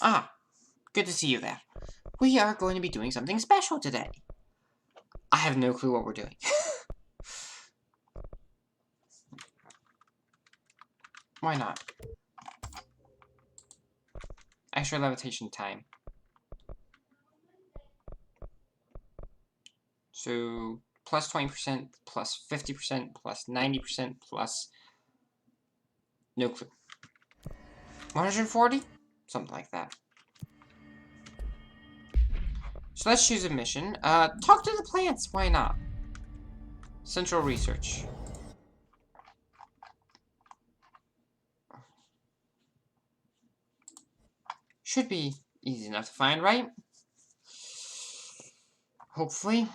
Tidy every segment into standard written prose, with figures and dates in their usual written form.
Ah, good to see you there. We are going to be doing something special today. I have no clue what we're doing. Why not? Extra levitation time. So, plus 20%, plus 50%, plus 90%, plus... no clue. 140? Something like that. So let's choose a mission. Talk to the plants. Why not? Central research. Should be easy enough to find, right? Hopefully.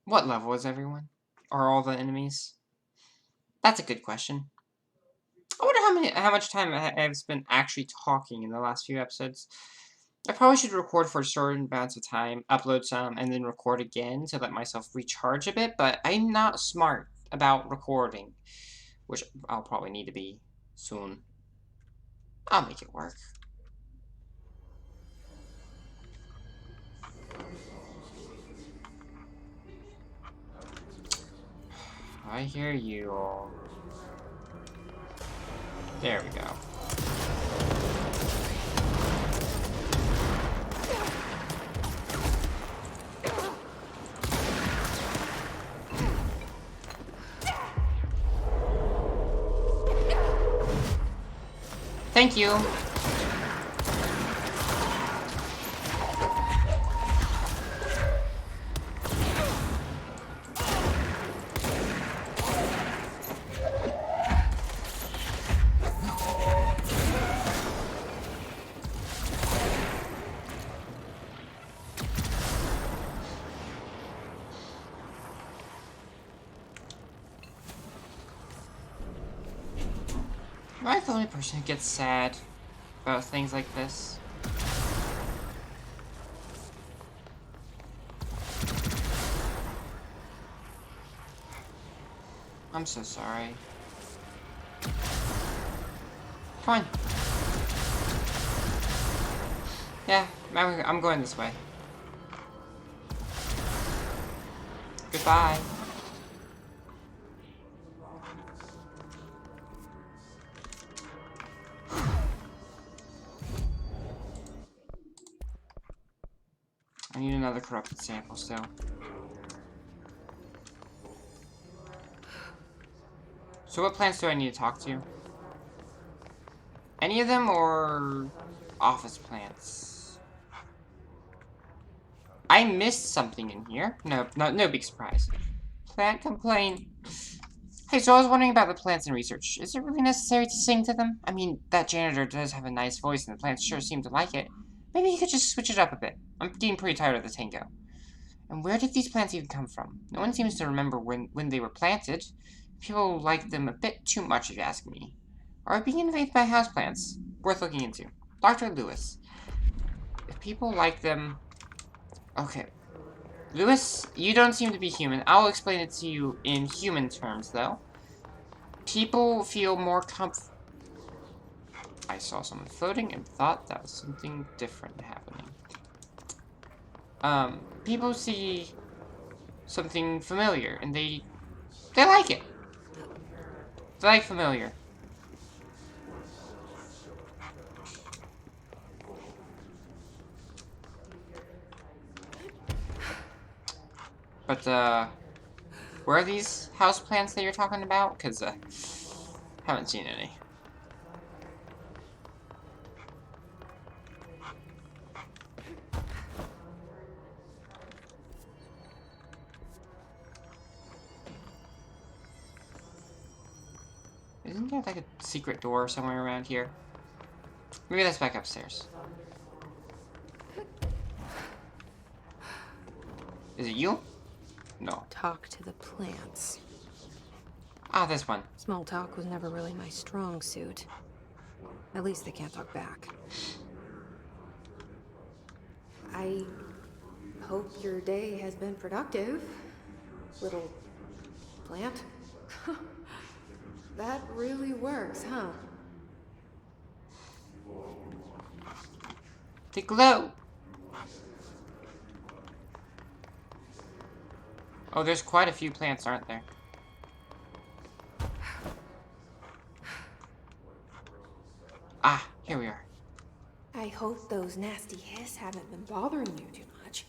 What level is everyone? Are all the enemies? That's a good question. I wonder how much time I've spent actually talking in the last few episodes. I probably should record for a certain amounts of time, upload some, and then record again to let myself recharge a bit, but I'm not smart about recording, which I'll probably need to be soon. I'll make it work. I hear you all. There we go. Thank you. Am I the only person who gets sad about things like this? I'm so sorry. Come on. Yeah, I'm going this way. Goodbye. I need another corrupted sample still. So what plants do I need to talk to? Any of them or office plants? I missed something in here. No big surprise. Plant complaint. Hey, so I was wondering about the plants in research. Is it really necessary to sing to them? I mean, that janitor does have a nice voice and the plants sure seem to like it. Maybe he could just switch it up a bit. I'm getting pretty tired of the tango. And where did these plants even come from? No one seems to remember when they were planted. People like them a bit too much, if you ask me. Are we being invaded by houseplants? Worth looking into. Dr. Lewis. If people like them... Okay. Lewis, you don't seem to be human. I'll explain it to you in human terms, though. People feel more I saw someone floating and thought that was something different happening. People see something familiar, and they like it. They like familiar. But, where are these houseplants that you're talking about? Because, haven't seen any. Isn't there, like, a secret door somewhere around here? Maybe that's back upstairs. Is it you? No. Talk to the plants. Ah, this one. Small talk was never really my strong suit. At least they can't talk back. I hope your day has been productive, little plant. That really works, huh? They glow. Oh, there's quite a few plants, aren't there? Ah, here we are. I hope those nasty hiss haven't been bothering you too much.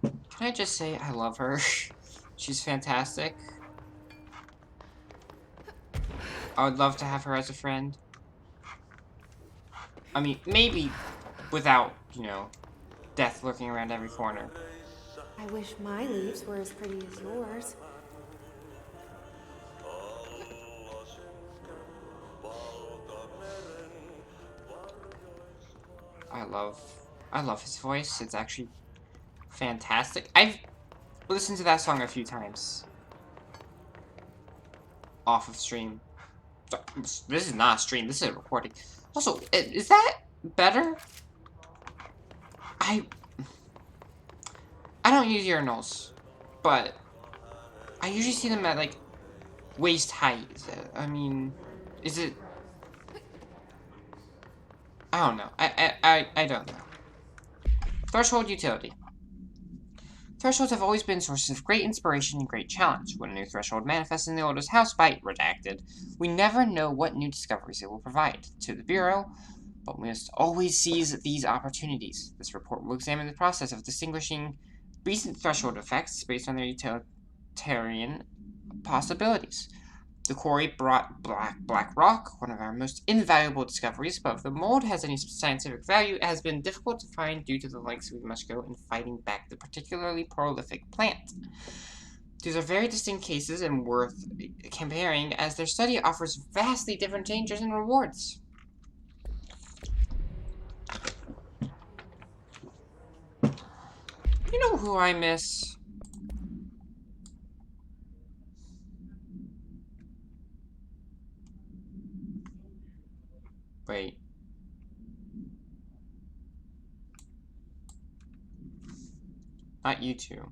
Can I just say I love her? She's fantastic. I would love to have her as a friend. I mean, maybe without, you know, death lurking around every corner. I wish my leaves were as pretty as yours. I love his voice. It's actually fantastic. I've listened to that song a few times. Off of stream. So, this is not a stream, this is a recording. Also, is that better? I don't use urinals, but I usually see them at, like, waist height. I mean, is it... I don't know. I don't know. Threshold utility. Thresholds have always been sources of great inspiration and great challenge. When a new threshold manifests in the oldest house by redacted, we never know what new discoveries it will provide to the Bureau, but we must always seize these opportunities. This report will examine the process of distinguishing recent threshold effects based on their utilitarian possibilities. The quarry brought black rock, one of our most invaluable discoveries, but if the mold has any scientific value, it has been difficult to find due to the lengths we must go in fighting back the particularly prolific plant. These are very distinct cases and worth comparing, as their study offers vastly different dangers and rewards. You know who I miss? Wait. Not you two.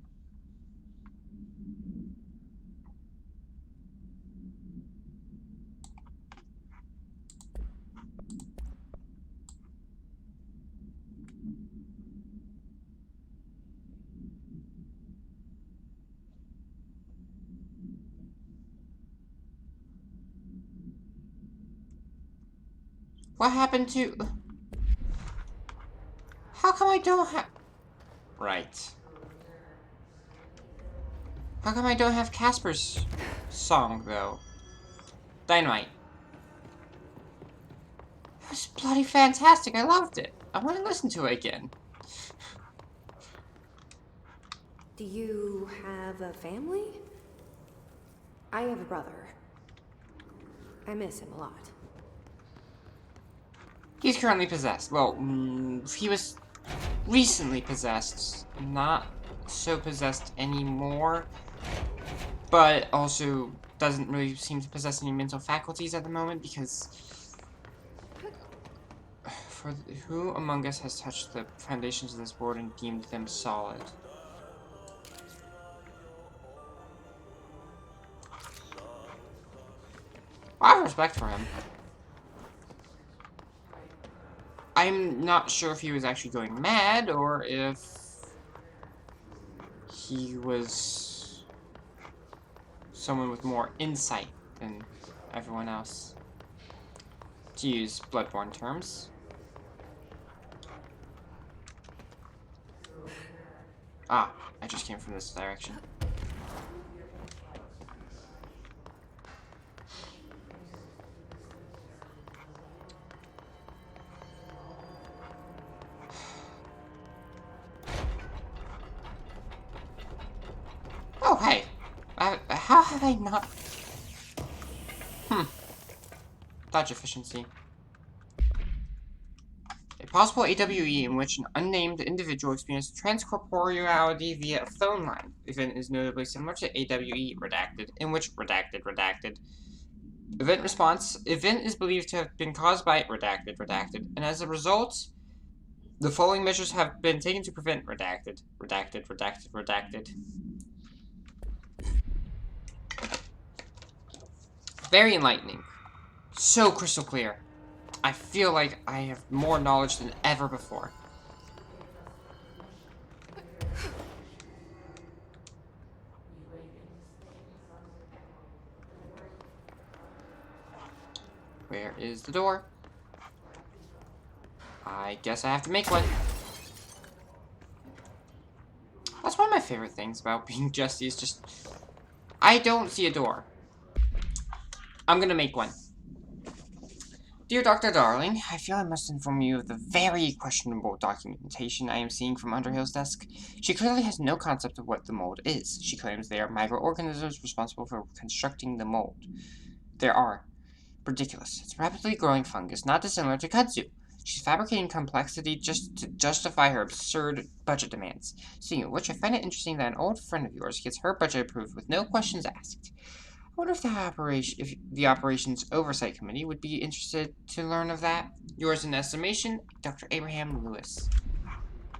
What happened to... How come I don't have... Right. How come I don't have Casper's song, though? Dynamite. It was bloody fantastic. I loved it. I want to listen to it again. Do you have a family? I have a brother. I miss him a lot. He's currently possessed. Well, he was recently possessed. Not so possessed anymore. But also doesn't really seem to possess any mental faculties at the moment because... Who among us has touched the foundations of this board and deemed them solid? I have respect for him. I'm not sure if he was actually going mad or if he was someone with more insight than everyone else, to use Bloodborne terms. Ah, I just came from this direction. Oh, hey! How have I not... Dodge efficiency. A possible AWE in which an unnamed individual experienced transcorporeality via a phone line. Event is notably similar to AWE redacted, in which redacted. Event response. Event is believed to have been caused by redacted, and as a result, the following measures have been taken to prevent redacted. Very enlightening. So crystal clear. I feel like I have more knowledge than ever before. Where is the door? I guess I have to make one. That's one of my favorite things about being Jesse, is just... I don't see a door. I'm gonna make one. Dear Dr. Darling, I feel I must inform you of the very questionable documentation I am seeing from Underhill's desk. She clearly has no concept of what the mold is. She claims they are microorganisms responsible for constructing the mold. There are. Ridiculous. It's a rapidly growing fungus, not dissimilar to kudzu. She's fabricating complexity just to justify her absurd budget demands. Speaking of which, I find it interesting that an old friend of yours gets her budget approved with no questions asked. I wonder if the operations oversight committee would be interested to learn of that. Yours in estimation, Dr. Abraham Lewis.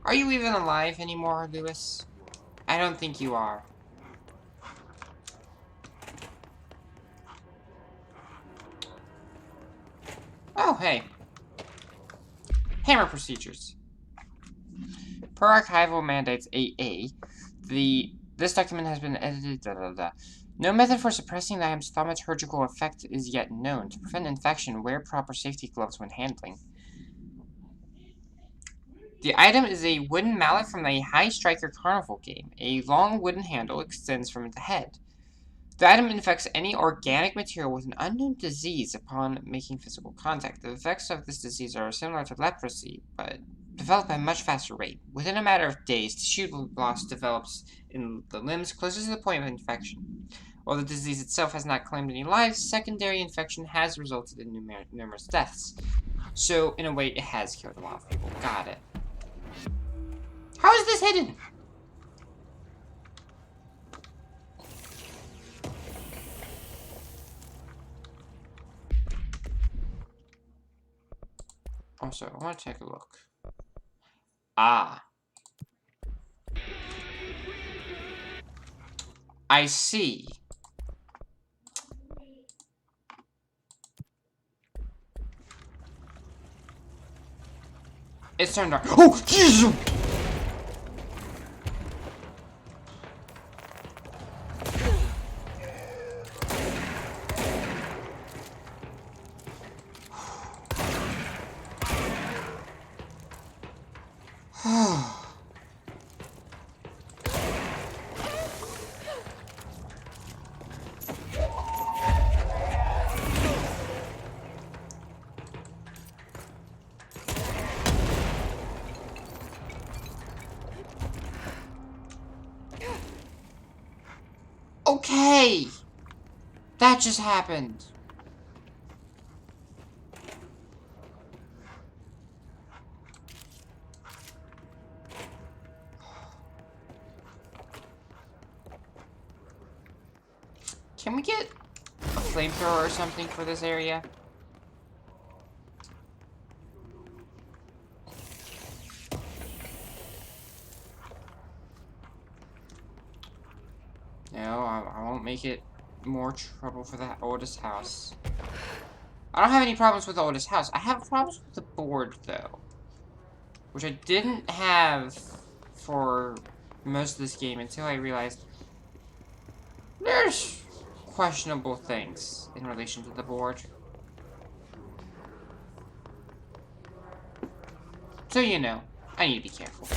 Are you even alive anymore, Lewis? I don't think you are. Oh, hey. Hammer procedures. Per archival mandates 8A, this document has been edited. No method for suppressing the item's thaumaturgical effect is yet known. To prevent infection, wear proper safety gloves when handling. The item is a wooden mallet from the High Striker Carnival game. A long wooden handle extends from the head. The item infects any organic material with an unknown disease upon making physical contact. The effects of this disease are similar to leprosy, but develop at a much faster rate. Within a matter of days, tissue loss develops in the limbs closest to the point of infection. While the disease itself has not claimed any lives, secondary infection has resulted in numerous deaths. So, in a way, it has killed a lot of people. Got it. How is this hidden? Also, I want to take a look. Ah. I see. It's turned dark. Oh, Jesus! Okay! That just happened. Can we get a flamethrower or something for this area? No, I won't make it more trouble for that oldest house. I don't have any problems with the oldest house. I have problems with the board, though. Which I didn't have for most of this game until I realized there's questionable things in relation to the board. So, you know, I need to be careful.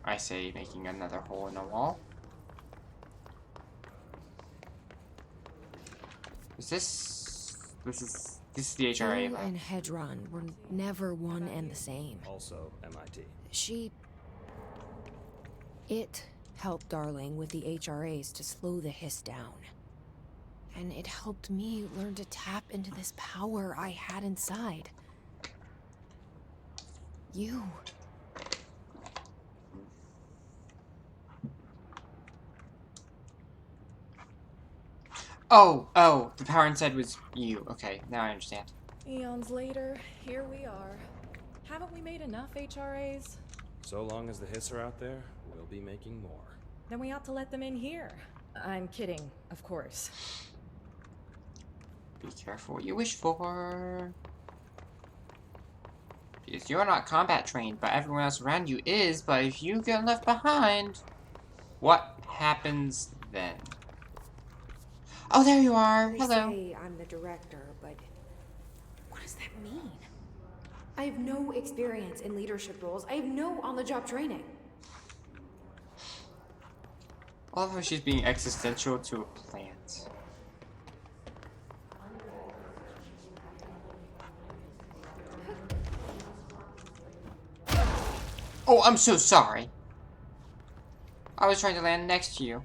I say making another hole in the wall. This is the HRA. You and Hedron were never one and the same. Also MIT. It helped Darling with the HRAs to slow the hiss down. And it helped me learn to tap into this power I had inside. You. Oh, the power inside was you. Okay, now I understand. Eons later, here we are. Haven't we made enough HRAs? So long as the hiss are out there, we'll be making more. Then we ought to let them in here. I'm kidding, of course. Be careful what you wish for. Because you're not combat trained, but everyone else around you is, but if you get left behind, what happens then? Oh, there you are. They Hello. say I'm the director, but what does that mean? I have no experience in leadership roles. I have no on-the-job training. I love how she's being existential to a plant. Oh, I'm so sorry. I was trying to land next to you.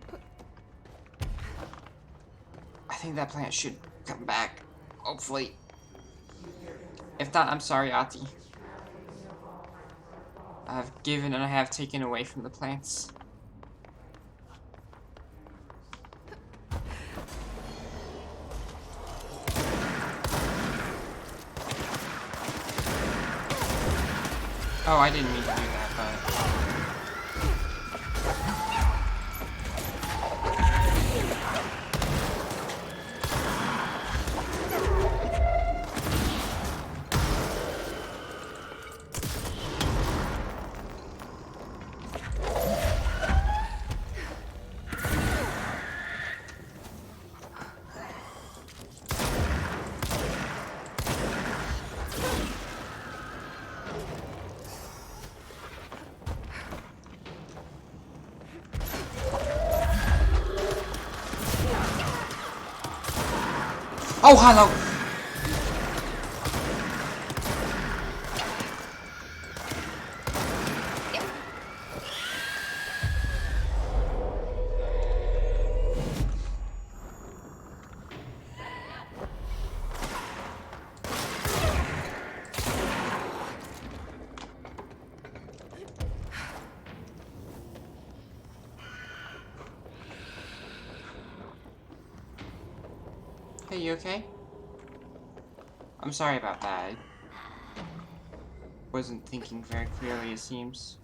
I think that plant should come back. Hopefully. If not, I'm sorry, Ati. I've given and I have taken away from the plants. Oh, I didn't mean to do that, but... Oh, hello! Hey, you okay? I'm sorry about that. I wasn't thinking very clearly, it seems.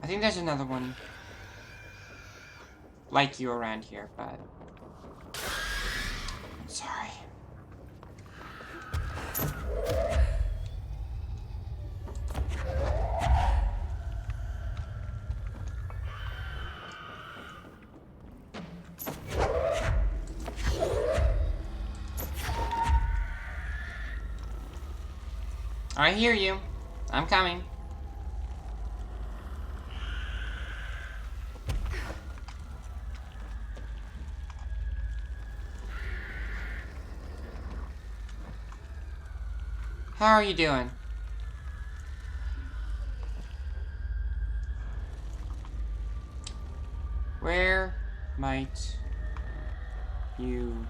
I think there's another one like you around here, but... I'm sorry. I hear you. I'm coming. How are you doing? Where might you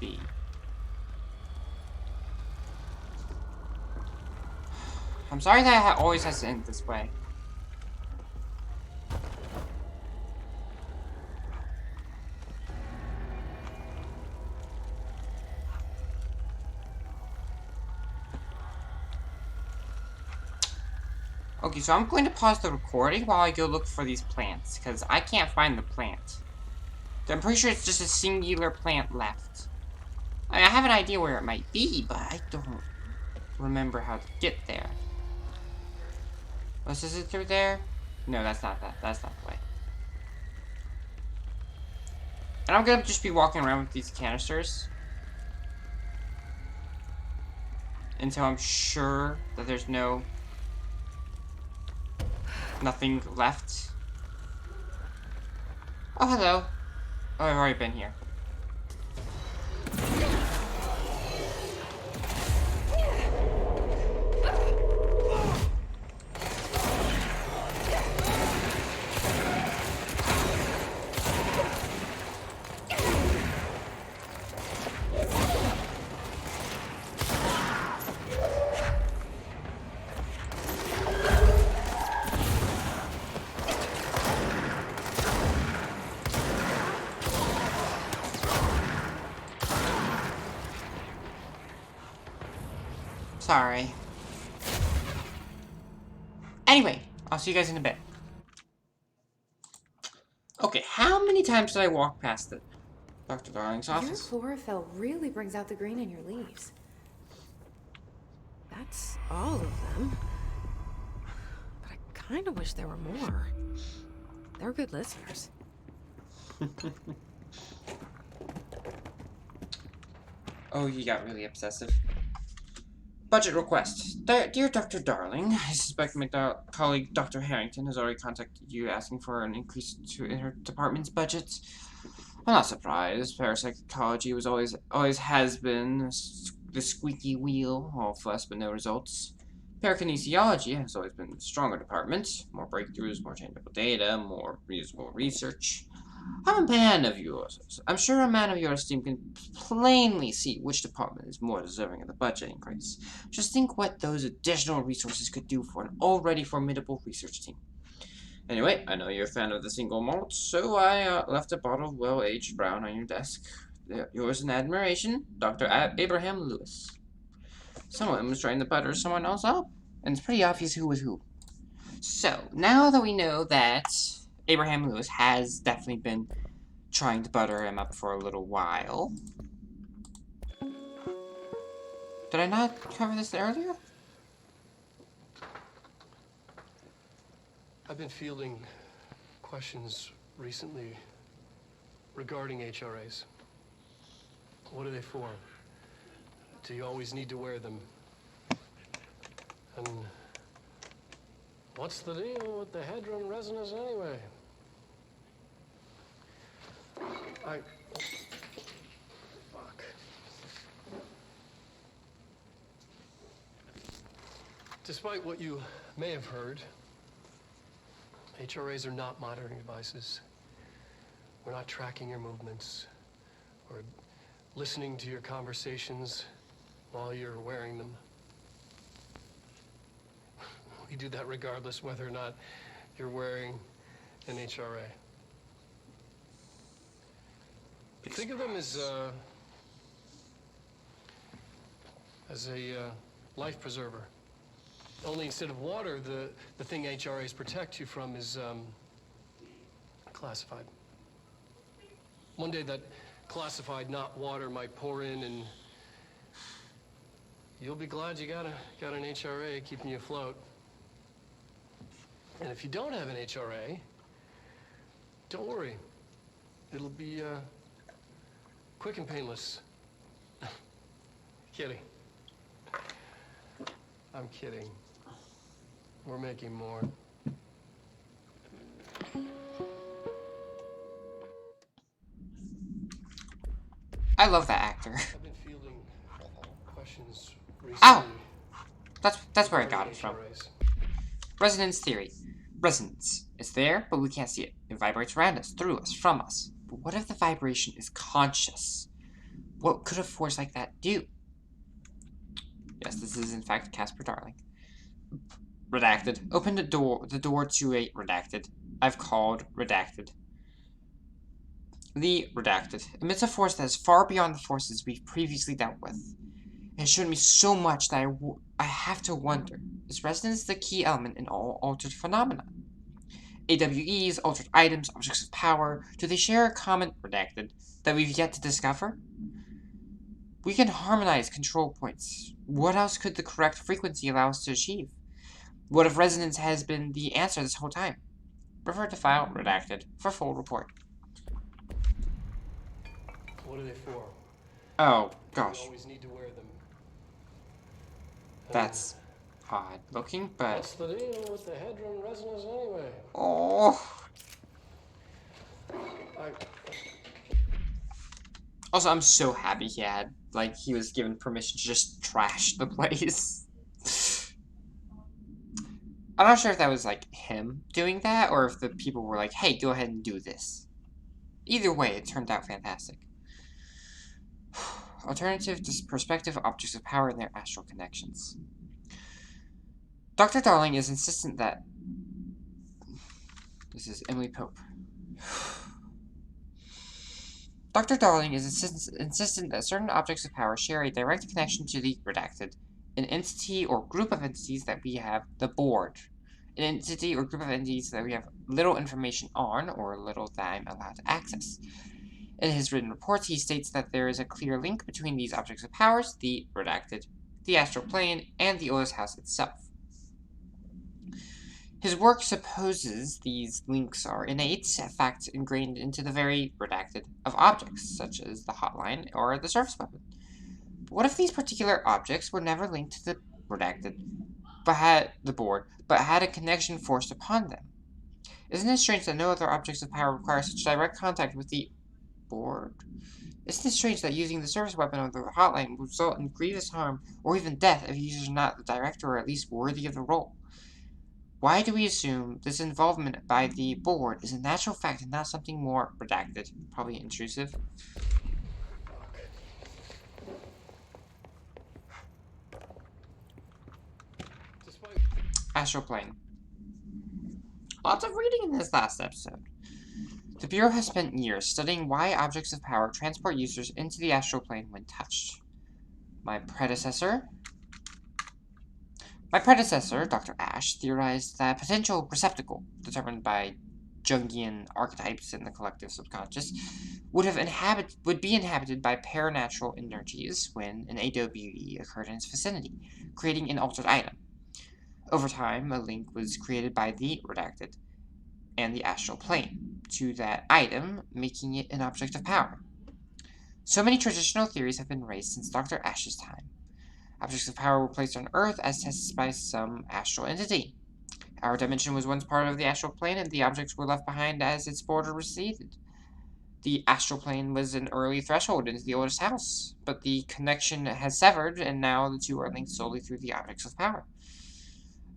be? I'm sorry that it always has to end this way. Okay, so I'm going to pause the recording while I go look for these plants, because I can't find the plant. I'm pretty sure it's just a singular plant left. I mean, I have an idea where it might be, but I don't remember how to get there. Was it through there? No, that's not that. That's not the way. And I'm gonna just be walking around with these canisters until I'm sure that there's nothing left. Oh, hello. Oh, I've already been here. Sorry. Anyway, I'll see you guys in a bit. Okay, how many times did I walk past it? Dr. Darling's Your office. chlorophyll really brings out the green in your leaves. That's all of them. But I kind of wish there were more. They're good listeners. Oh, you got really obsessive. Budget request. Dear Dr. Darling, I suspect my colleague Dr. Harrington has already contacted you asking for an increase in her department's budget. I'm not surprised. Parapsychology always has been the squeaky wheel, all fuss but no results. Parakinesiology has always been the stronger department. More breakthroughs, more tangible data, more reusable research. I'm a man of yours. I'm sure a man of your esteem can plainly see which department is more deserving of the budget increase. Just think what those additional resources could do for an already formidable research team. Anyway, I know you're a fan of the single malt, so I left a bottle of well-aged brown on your desk. Yours in admiration, Dr. Abraham Lewis. Someone was trying to butter someone else up, and it's pretty obvious who was who. So, now that we know that Abraham Lewis has definitely been trying to butter him up for a little while. Did I not cover this earlier? I've been fielding questions recently regarding HRAs. What are they for? Do you always need to wear them? And what's the deal with the hadron resonance anyway? Fuck. Despite what you may have heard, HRAs are not monitoring devices. We're not tracking your movements or listening to your conversations while you're wearing them. We do that regardless whether or not you're wearing an HRA. Think of them as a life preserver. Only instead of water, the thing HRAs protect you from is classified. One day that classified, not water, might pour in, and you'll be glad you got an HRA keeping you afloat. And if you don't have an HRA, don't worry. It'll be quick and painless. Kidding. I'm kidding. We're making more. I love that actor. I've been fielding questions recently. Ow! That's where I got it from. HRAs. Resonance theory. Resonance. It's there, but we can't see it. It vibrates around us, through us, from us. But what if the vibration is conscious? What could a force like that do? Yes, this is in fact Casper Darling. Redacted. Open the door to a redacted. I've called redacted. The redacted emits a force that is far beyond the forces we've previously dealt with. It has shown me so much that I have to wonder, is resonance the key element in all altered phenomena? AWEs, altered items, objects of power, do they share a common redacted that we've yet to discover? We can harmonize control points. What else could the correct frequency allow us to achieve? What if resonance has been the answer this whole time? Refer to file redacted for full report. What are they for? Oh, You gosh. always need to wear them. That's odd looking, but... What's the deal with the hadron resonance anyway? Oh. Also, I'm so happy he was given permission to just trash the place. I'm not sure if that was, him doing that, or if the people were like, hey, go ahead and do this. Either way, it turned out fantastic. Alternative to perspective objects of power and their astral connections. Dr. Darling is insistent that... This is Emily Pope. Dr. Darling is insistent that certain objects of power share a direct connection to the redacted, an entity or group of entities that we have, the board, an entity or group of entities that we have little information on, or little that I'm allowed to access. In his written reports, he states that there is a clear link between these objects of powers, the redacted, the astral plane, and the Otis house itself. His work supposes these links are innate, a fact ingrained into the very redacted of objects, such as the hotline or the surface weapon. But what if these particular objects were never linked to the redacted, but had a connection forced upon them? Isn't it strange that no other objects of power require such direct contact with the board? Isn't it strange that using the surface weapon or the hotline would result in grievous harm or even death if users are not the director or at least worthy of the role? Why do we assume this involvement by the board is a natural fact and not something more redacted, probably intrusive? Astral plane. Lots of reading in this last episode. The Bureau has spent years studying why objects of power transport users into the astral plane when touched. My predecessor, Dr. Ash, theorized that a potential receptacle, determined by Jungian archetypes in the collective subconscious, would be inhabited by paranatural energies when an AWE occurred in its vicinity, creating an altered item. Over time, a link was created by the redacted and the astral plane to that item, making it an object of power. So many traditional theories have been raised since Dr. Ash's time. Objects of power were placed on Earth as tested by some astral entity. Our dimension was once part of the astral plane, and the objects were left behind as its border receded. The astral plane was an early threshold into the Otis house, but the connection has severed, and now the two are linked solely through the objects of power.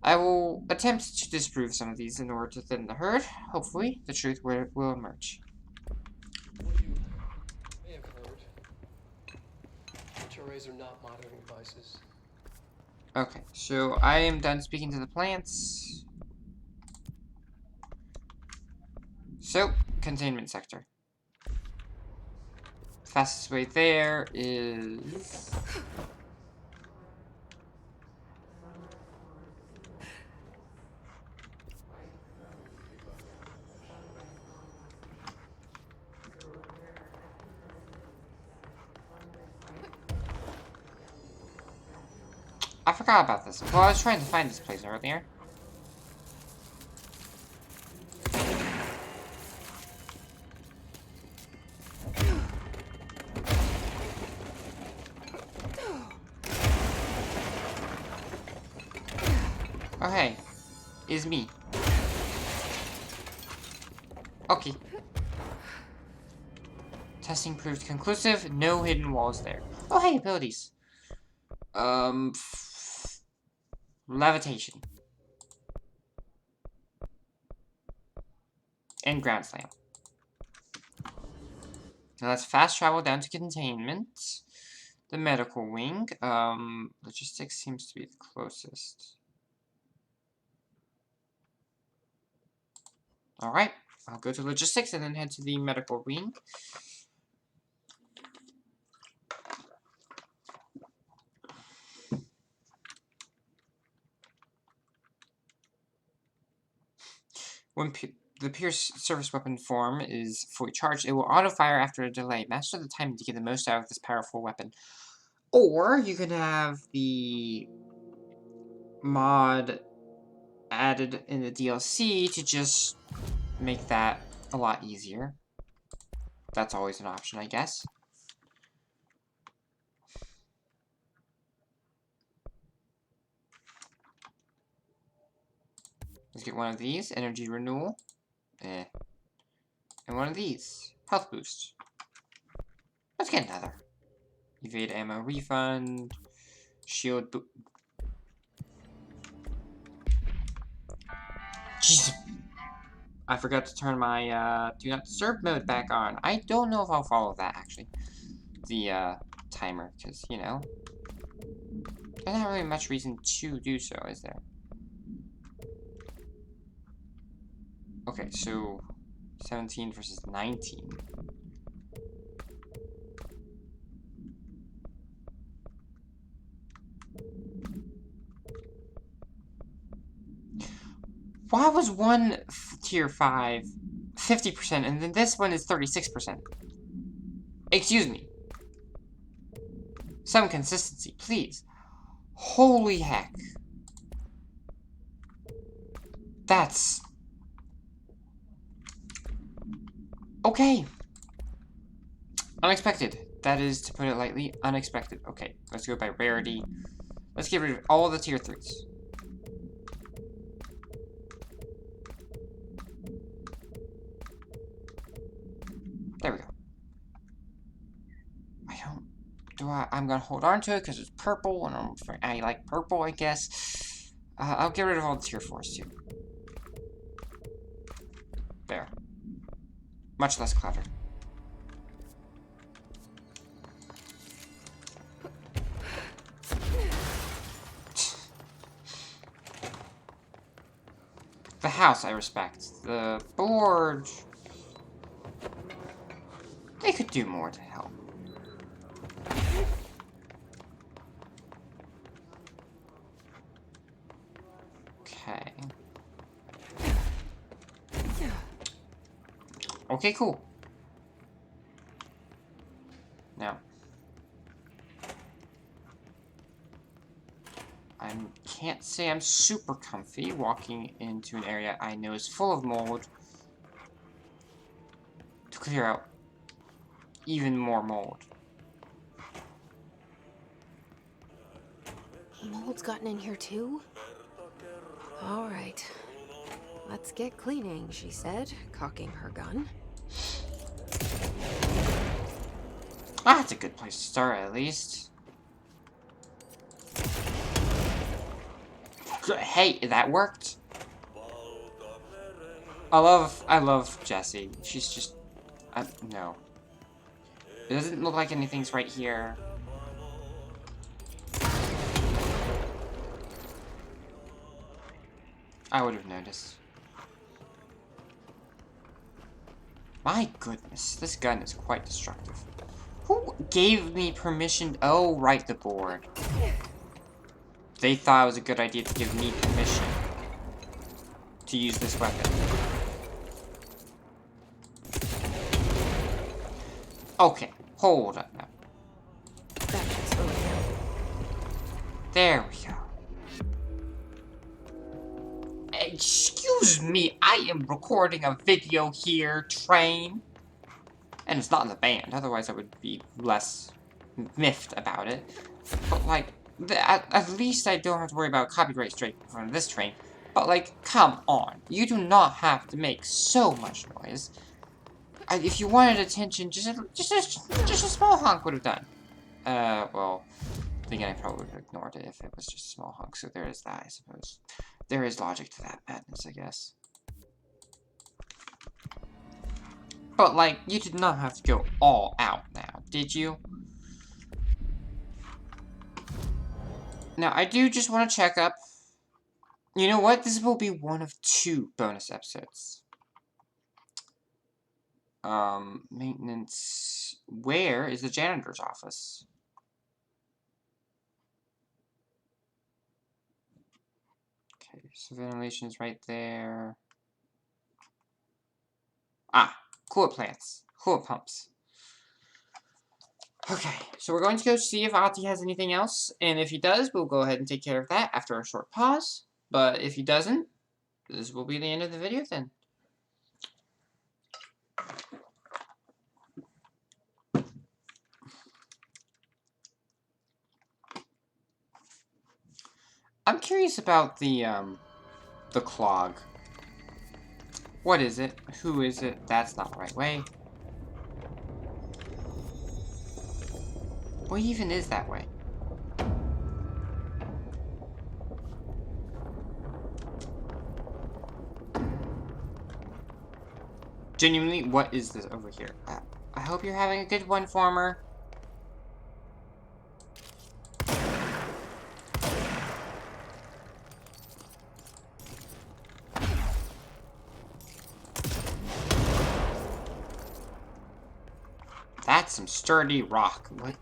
I will attempt to disprove some of these in order to thin the herd. Hopefully, the truth will emerge. What you may have heard, HRAs are not monitoring devices. Okay, so I am done speaking to the plants. So, containment sector. Fastest way there is... I forgot about this. Well, I was trying to find this place earlier. Oh, hey. It's me. Okay. Testing proved conclusive. No hidden walls there. Oh, hey, abilities. Levitation. And ground slam. Now let's fast travel down to containment. The medical wing. Logistics seems to be the closest. Alright, I'll go to logistics and then head to the medical wing. When the Pierce surface weapon form is fully charged, it will auto-fire after a delay. Master the timing to get the most out of this powerful weapon. Or you can have the mod added in the DLC to just make that a lot easier. That's always an option, I guess. Let's get one of these, energy renewal. And one of these, health boost. Let's get another. Evade ammo refund. Shield boost. Jeez. I forgot to turn my do not disturb mode back on. I don't know if I'll follow that, actually. The timer, because, you know, there's not really much reason to do so, is there? Okay, so 17 versus 19. Why was one tier 5 50% and then this one is 36%? Excuse me. Some consistency, please. Holy heck. That's... okay. Unexpected. That is, to put it lightly, unexpected. Okay, let's go by rarity. Let's get rid of all the tier 3s. There we go. I'm gonna hold on to it because it's purple, and I like purple, I guess. I'll get rid of all the tier 4s, too. There. Much less clutter. The house, I respect. The board... they could do more to help. Okay. Okay, cool. Now. I can't say I'm super comfy walking into an area I know is full of mold to clear out even more mold. Mold's gotten in here too? All right. Let's get cleaning, she said, cocking her gun. Ah, that's a good place to start, at least. Hey, that worked. I love Jessie. She's just... no. It doesn't look like anything's right here. I would have noticed. My goodness, this gun is quite destructive. Who gave me permission? Oh, right, the board. They thought it was a good idea to give me permission to use this weapon. Okay, hold up now. There we go. Excuse me, I am recording a video here, train. And it's not in the band, otherwise I would be less miffed about it. But, like, at least I don't have to worry about copyright strike in front of this train. But, like, come on. You do not have to make so much noise. If you wanted attention, just a small honk would have done. Well, then I probably would have ignored it if it was just a small honk, so there is that, I suppose. There is logic to that madness, I guess. But, like, you did not have to go all out now, did you? Now, I do just want to check up. You know what? This will be one of 2 bonus episodes. Maintenance. Where is the janitor's office? Okay, so ventilation is right there. Ah, coolant plants. Coolant pumps. Okay, so we're going to go see if Ati has anything else, and if he does, we'll go ahead and take care of that after a short pause. But if he doesn't, this will be the end of the video then. I'm curious about the clog. What is it? Who is it? That's not the right way. What even is that way? Genuinely, what is this over here? I hope you're having a good one, Former. That's some sturdy rock. What?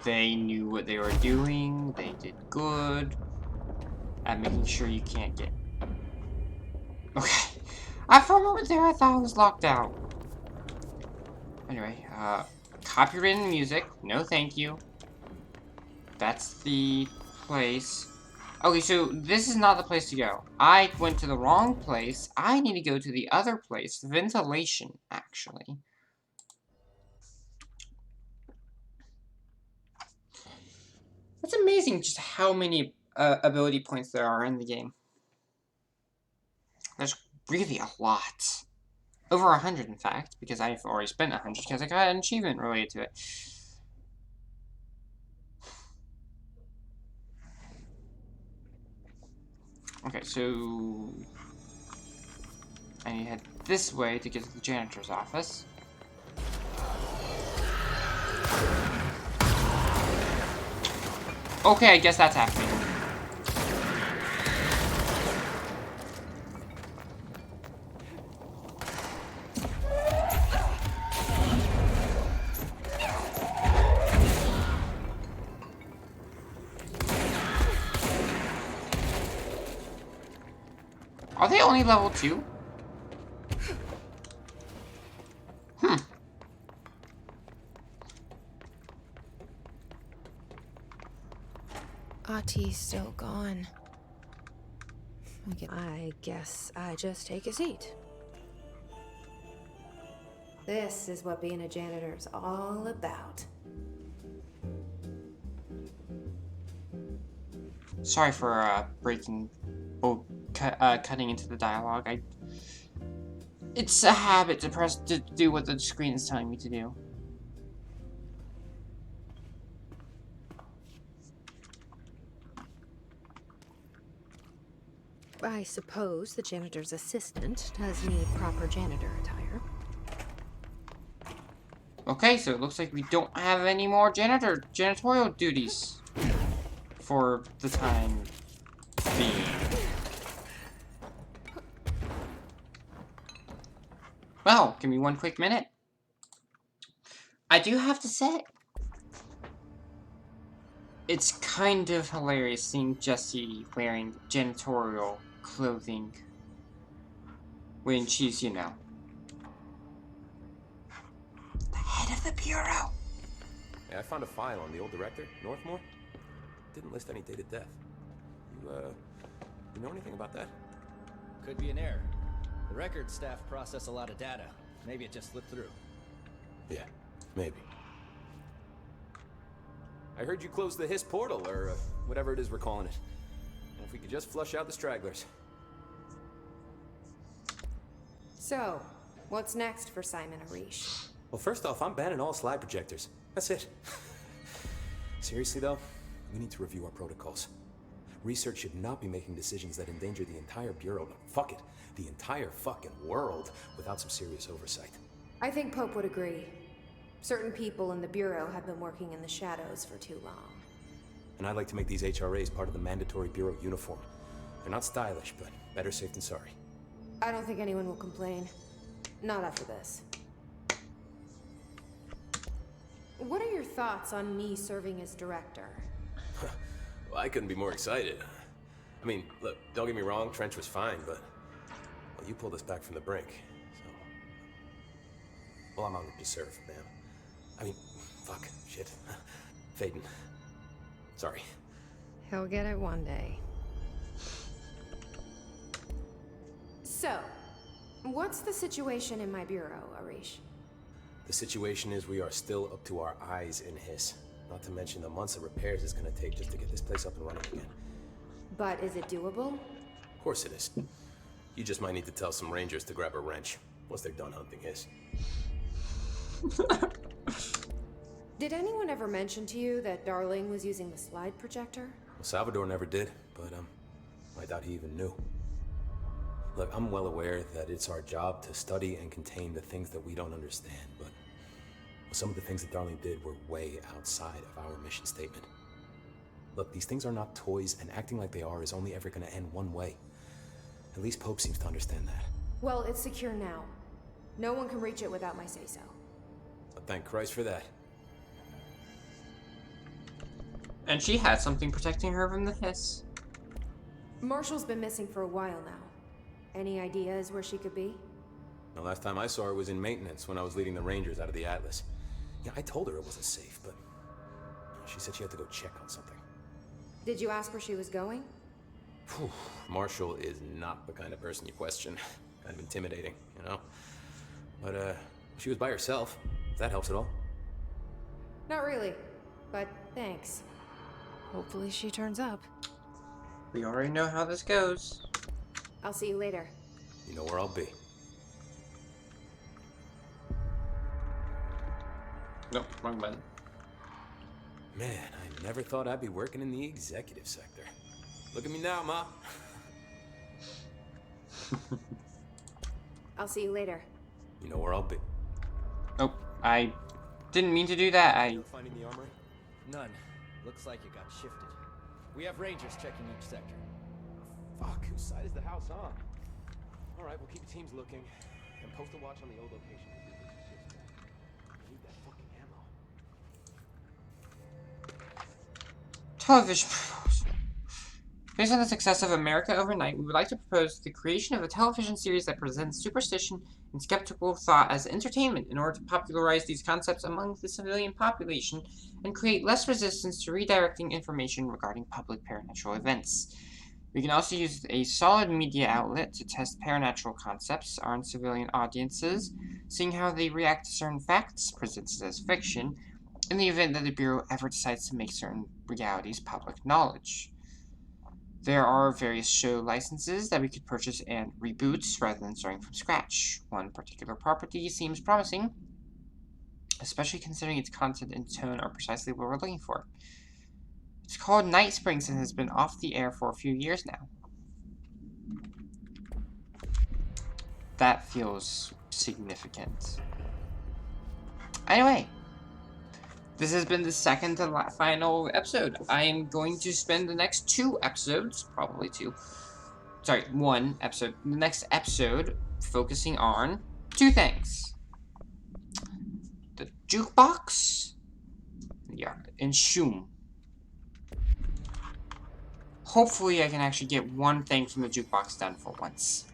So they knew what they were doing. They did good at making sure you can't get... Okay. For a moment there, I thought I was locked out. Anyway, copywritten music. No thank you. That's the place. Okay, so this is not the place to go. I went to the wrong place. I need to go to the other place. Ventilation, actually. It's amazing just how many ability points there are in the game. There's really a lot. Over 100, in fact, because I've already spent 100 because I got an achievement related to it. Okay, so I need to head this way to get to the janitor's office. Okay, I guess that's happening. Are they only level 2? Ati's still gone. I guess I just take a seat. This is what being a janitor's all about. Sorry for cutting into the dialogue. It's a habit to do what the screen is telling me to do. I suppose the janitor's assistant does need proper janitor attire. Okay, so it looks like we don't have any more janitorial duties for the time being. Well, give me one quick minute. I do have to say, it's kind of hilarious seeing Jessie wearing janitorial clothing when she's, you know, the head of the bureau. Hey, I found a file on the old director, Northmore. Didn't list any dated death. You know anything about that? Could be an error. The records staff process a lot of data. Maybe it just slipped through. Yeah, maybe. I heard you closed the Hiss portal, or whatever it is we're calling it. And if we could just flush out the stragglers. So, what's next for Simon Arish? Well, first off, I'm banning all slide projectors. That's it. Seriously, though, we need to review our protocols. Research should not be making decisions that endanger the entire Bureau, but fuck it, the entire fucking world, without some serious oversight. I think Pope would agree. Certain people in the Bureau have been working in the shadows for too long. And I'd like to make these HRAs part of the mandatory Bureau uniform. They're not stylish, but better safe than sorry. I don't think anyone will complain. Not after this. What are your thoughts on me serving as director? Well, I couldn't be more excited. I mean, look, don't get me wrong, Trench was fine, but... Well, you pulled us back from the brink, so... Well, I'm honored to serve, ma'am. I mean, fuck, shit. Faden. Sorry. He'll get it one day. So, what's the situation in my bureau, Arish? The situation is we are still up to our eyes in Hiss. Not to mention the months of repairs it's gonna take just to get this place up and running again. But is it doable? Of course it is. You just might need to tell some rangers to grab a wrench once they're done hunting Hiss. Did anyone ever mention to you that Darling was using the slide projector? Well, Salvador never did, but I doubt he even knew. Look, I'm well aware that it's our job to study and contain the things that we don't understand, but some of the things that Darling did were way outside of our mission statement. Look, these things are not toys, and acting like they are is only ever gonna end one way. At least Pope seems to understand that. Well, it's secure now. No one can reach it without my say-so. But thank Christ for that. And she had something protecting her from the hiss. Marshall's been missing for a while now. Any ideas where she could be? The last time I saw her was in maintenance when I was leading the Rangers out of the Atlas. Yeah, I told her it wasn't safe, but she said she had to go check on something. Did you ask where she was going? Whew. Marshall is not the kind of person you question. Kind of intimidating, you know? But, she was by herself, if that helps at all. Not really, but thanks. Hopefully she turns up. We already know how this goes. I'll see you later. You know where I'll be. Nope, wrong button. Man, I never thought I'd be working in the executive sector. Look at me now, Ma. I'll see you later. You know where I'll be. Oh, I didn't mean to do that. No finding the armory? None. Looks like it got shifted. We have Rangers checking each sector. Fuck, whose side is the house on? Alright, we'll keep the teams looking. And post a watch on the old location. I need that fucking ammo. Television proposal. Based on the success of America Overnight, we would like to propose the creation of a television series that presents superstition and skeptical thought as entertainment in order to popularize these concepts among the civilian population and create less resistance to redirecting information regarding public paranormal events. We can also use a solid media outlet to test paranormal concepts on civilian audiences, seeing how they react to certain facts presented as fiction, in the event that the Bureau ever decides to make certain realities public knowledge. There are various show licenses that we could purchase and reboot rather than starting from scratch. One particular property seems promising, especially considering its content and tone are precisely what we're looking for. It's called Night Springs and has been off the air for a few years now. That feels significant. Anyway, this has been the second to final episode. I am going to spend the next 2 episodes, probably 2, sorry, 1 episode, the next episode focusing on 2 things. The jukebox, yeah, and Shum. Hopefully I can actually get one thing from the jukebox done for once.